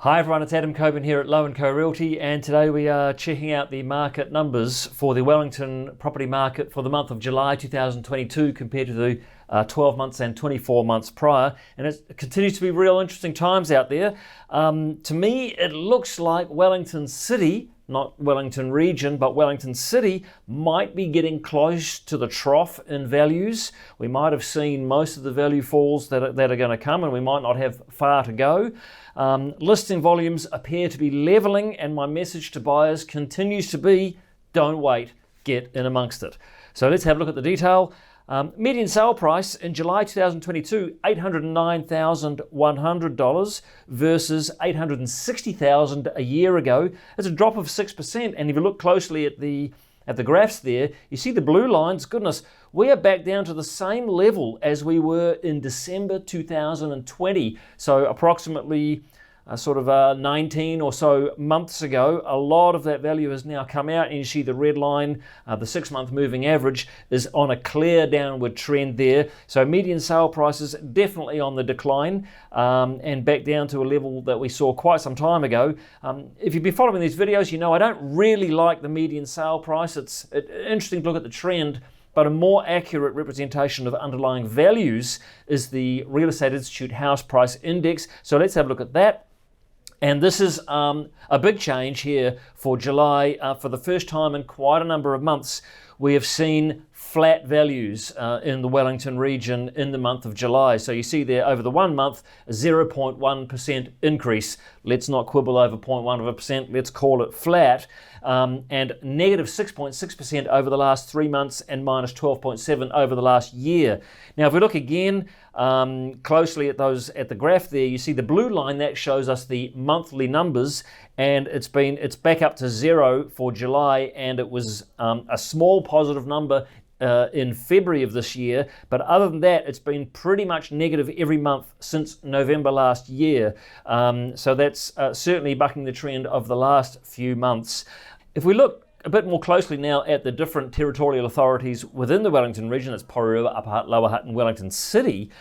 Hi everyone, it's Adam Coburn here at Low & Co Realty, and today we are checking out the market numbers for the Wellington property market for the month of July 2022 compared to the 12 months and 24 months prior, and it continues to be real interesting times out there. To me, it looks like Wellington City, not Wellington region, but Wellington City might be getting close to the trough in values. We might have seen most of the value falls that are going to come, and we might not have far to go. Listing volumes appear to be leveling, and my message to buyers continues to be, don't wait, get in amongst it. So let's have a look at the detail. Median sale price in July 2022, $809,100 versus $860,000 a year ago. It's a drop of 6%, and if you look closely at the graphs there, you see the blue lines. Goodness, we are back down to the same level as we were in December 2020. So approximately 19 or so months ago. A lot of that value has now come out, and you see the red line, the 6-month moving average, is on a clear downward trend there. So median sale prices definitely on the decline, and back down to a level that we saw quite some time ago. If you've been following these videos, you know I don't really like the median sale price. It's interesting to look at the trend, but a more accurate representation of underlying values is the Real Estate Institute House Price Index. So let's have a look at that. And this is a big change here for July. For the first time in quite a number of months, we have seen flat values in the Wellington region in the month of July. So you see there over the 1 month, a 0.1% increase. Let's not quibble over 0.1%, let's call it flat. And negative 6.6% over the last 3 months and minus 12.7% over the last year. Now if we look again closely at the graph there, you see the blue line that shows us the monthly numbers, and it's back up to 0 for July, and it was a small positive number in February of this year, but other than that, it's been pretty much negative every month since November last year. So that's certainly bucking the trend of the last few months. If we look a bit more closely now at the different territorial authorities within the Wellington region, that's Porirua, Upper Hutt, Lower Hutt, and Wellington City,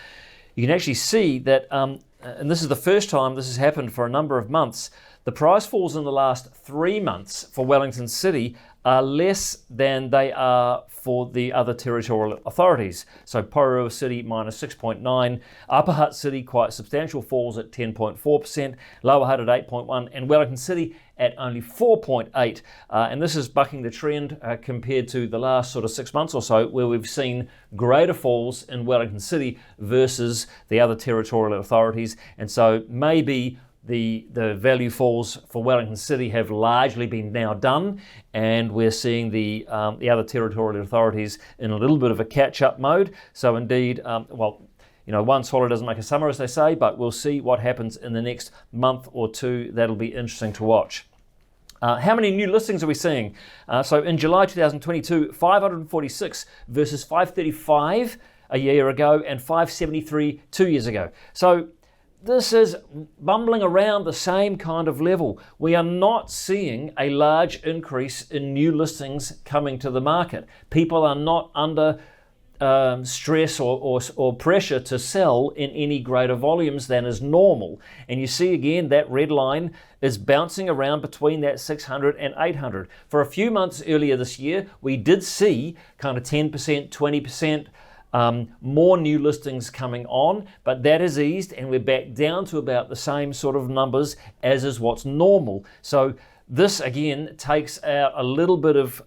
you can actually see that, and this is the first time this has happened for a number of months, the price falls in the last 3 months for Wellington City are less than they are for the other territorial authorities. So Porirua City minus 6.9, Upper Hutt City quite substantial falls at 10.4%, Lower Hutt at 8.1, and Wellington City at only 4.8. And this is bucking the trend compared to the last sort of 6 months or so, where we've seen greater falls in Wellington City versus the other territorial authorities. And so maybe the value falls for Wellington City have largely been now done, and we're seeing the other territorial authorities in a little bit of a catch-up mode. So indeed, one swallow doesn't make a summer, as they say, but we'll see what happens in the next month or two. That'll be interesting to watch. How many new listings are we seeing? So in July 2022, 546 versus 535 a year ago and 573 2 years ago. So this is bumbling around the same kind of level. We are not seeing a large increase in new listings coming to the market. People are not under stress or pressure to sell in any greater volumes than is normal. And you see again that red line is bouncing around between that 600 and 800. For a few months earlier this year, we did see kind of 10%, 20%, more new listings coming on, but that has eased, and we're back down to about the same sort of numbers as is what's normal. So this again takes out a little bit of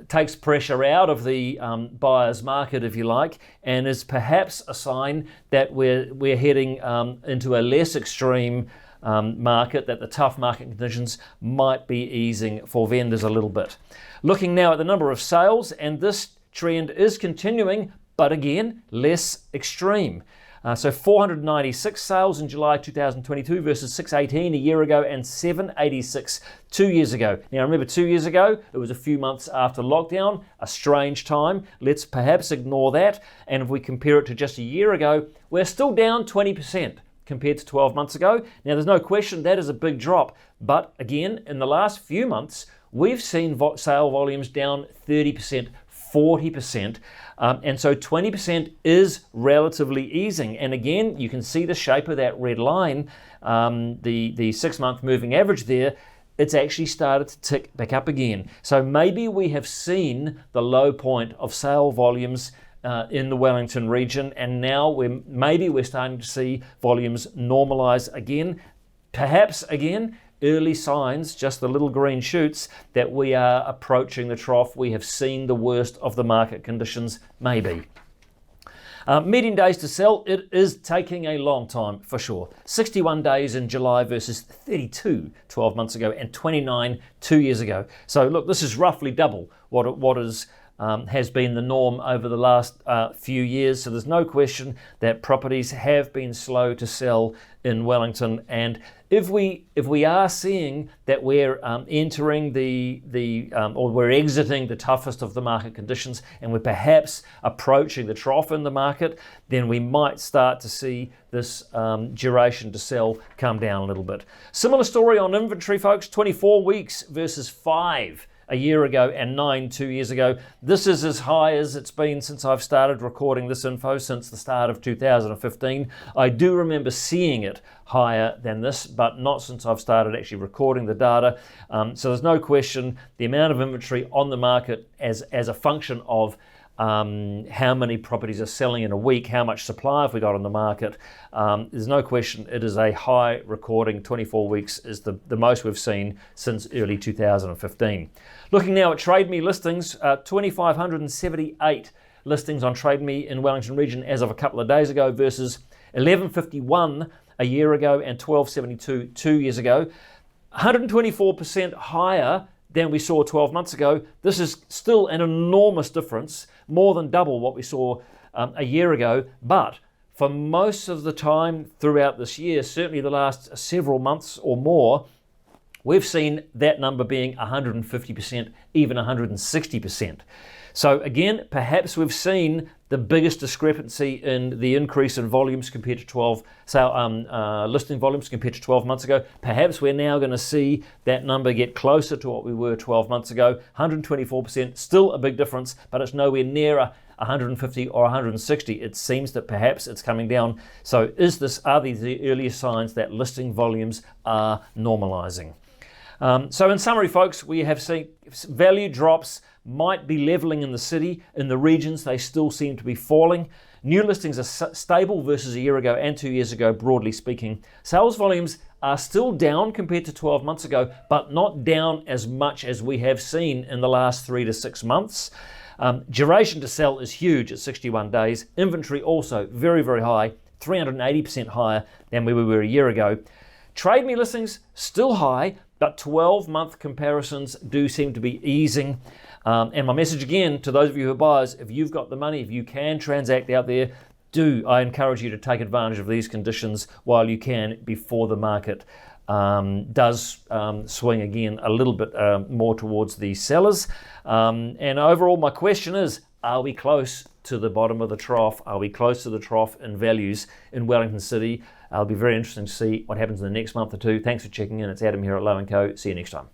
takes pressure out of the buyer's market, if you like, and is perhaps a sign that we're heading into a less extreme market, that the tough market conditions might be easing for vendors a little bit. Looking now at the number of sales, and this trend is continuing, but again, less extreme. So 496 sales in July 2022 versus 618 a year ago and 786 2 years ago. Now remember, 2 years ago, it was a few months after lockdown, a strange time. Let's perhaps ignore that. And if we compare it to just a year ago, we're still down 20% compared to 12 months ago. Now there's no question that is a big drop. But again, in the last few months, we've seen sale volumes down 30%, 40%. And so 20% is relatively easing. And again, you can see the shape of that red line, the 6-month moving average there. It's actually started to tick back up again. So maybe we have seen the low point of sale volumes in the Wellington region, and now we're starting to see volumes normalize again. Perhaps again, early signs, just the little green shoots, that we are approaching the trough. We have seen the worst of the market conditions, maybe. Median days to sell, it is taking a long time for sure. 61 days in July versus 32 12 months ago and 29 2 years ago. So look, this is roughly double what has been the norm over the last few years. So there's no question that properties have been slow to sell in Wellington. And if we are seeing that we're entering or we're exiting the toughest of the market conditions, and we're perhaps approaching the trough in the market, then we might start to see this duration to sell come down a little bit. Similar story on inventory, folks. 24 weeks versus 5 a year ago and 9 2 years ago. This is as high as it's been since I've started recording this info, since the start of 2015. I do remember seeing it higher than this, but not since I've started actually recording the data. So there's no question the amount of inventory on the market as a function of how many properties are selling in a week, how much supply have we got on the market. There's no question it is a high recording. 24 weeks is the most we've seen since early 2015. Looking now at Trade Me listings, 2,578 listings on Trade Me in Wellington region as of a couple of days ago versus 1,151 a year ago and 1,272 2 years ago. 124% higher than we saw 12 months ago. This is still an enormous difference, more than double what we saw a year ago. But for most of the time throughout this year, certainly the last several months or more, we've seen that number being 150%, even 160%. So again, perhaps we've seen the biggest discrepancy in the increase in volumes compared to listing volumes compared to 12 months ago. Perhaps we're now going to see that number get closer to what we were 12 months ago. 124%, still a big difference, but it's nowhere near 150 or 160. It seems that perhaps it's coming down. So are these the earliest signs that listing volumes are normalizing? So in summary, folks, we have seen value drops might be leveling in the city. In the regions, they still seem to be falling. New listings are stable versus a year ago and 2 years ago, broadly speaking. Sales volumes are still down compared to 12 months ago, but not down as much as we have seen in the last 3 to 6 months. Duration to sell is huge at 61 days. Inventory also very, very high, 380% higher than we were a year ago. Trade Me listings still high, but 12-month comparisons do seem to be easing. And my message again to those of you who are buyers, if you've got the money, if you can transact out there, I encourage you to take advantage of these conditions while you can before the market does swing again a little bit more towards the sellers. And overall, my question is, are we close to the bottom of the trough? Are we close to the trough in values in Wellington City? It'll be very interesting to see what happens in the next month or two. Thanks for checking in. It's Adam here at Low & Co. See you next time.